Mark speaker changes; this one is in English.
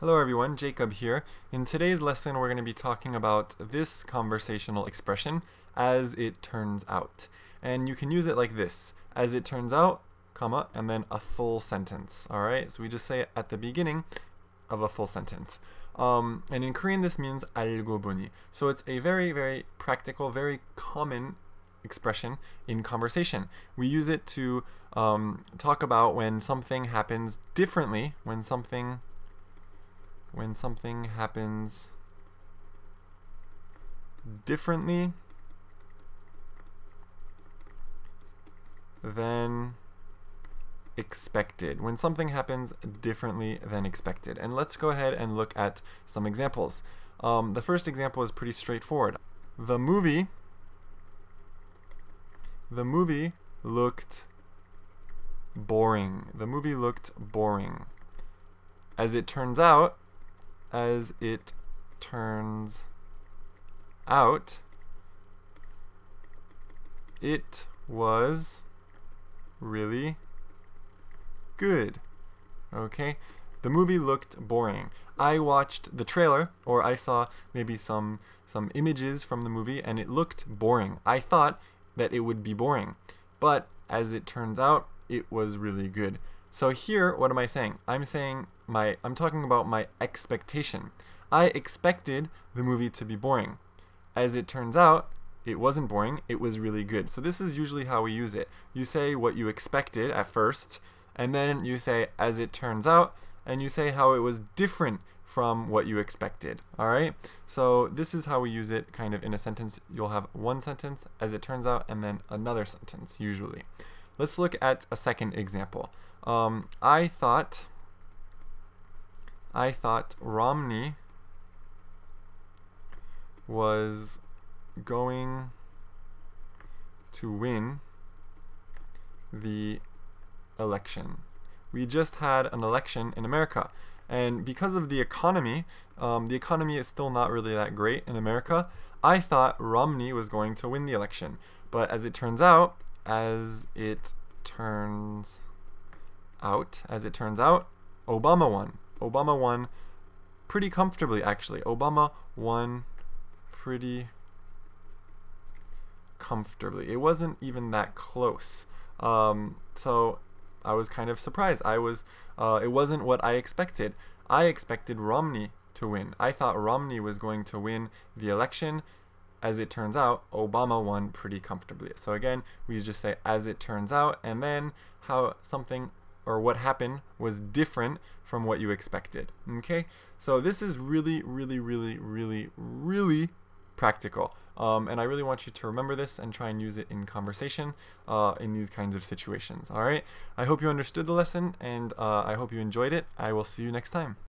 Speaker 1: Hello everyone, Jacob here. In today's lesson, we're going to be talking about this conversational expression, as it turns out. And you can use it like this, as it turns out, comma, and then a full sentence. Alright, so we just say it at the beginning of a full sentence. And in Korean, this means 알고보니. So it's a very, very practical, very common expression in conversation. We use it to talk about when something happens differently, when something happens differently than expected. When something happens differently than expected. And let's go ahead and look at some examples. The first example is pretty straightforward. The movie looked boring. The movie looked boring. As it turns out, it was really good. Okay? The movie looked boring. I watched the trailer, or I saw maybe some images from the movie, and it looked boring. I thought that it would be boring. But as it turns out, it was really good. So here, what am I saying? I'm talking about my expectation. I expected the movie to be boring. As it turns out, it wasn't boring, it was really good. So this is usually how we use it. You say what you expected at first, and then you say as it turns out, and you say how it was different from what you expected. Alright? So this is how we use it kind of in a sentence. You'll have one sentence, as it turns out, and then another sentence, usually. Let's look at a second example. I thought Romney was going to win the election. We just had an election in America, and because of the economy is still not really that great in America. I thought Romney was going to win the election, but as it turns out, Obama won. Obama won pretty comfortably, actually. Obama won pretty comfortably. It wasn't even that close. So I was kind of surprised. It wasn't what I expected. I expected Romney to win. I thought Romney was going to win the election. As it turns out, Obama won pretty comfortably. So again, we just say as it turns out, and then how something or what happened was different from what you expected. Okay? So this is really, really, really, really, really practical. And I really want you to remember this and try and use it in conversation in these kinds of situations. Alright? I hope you understood the lesson, and I hope you enjoyed it. I will see you next time.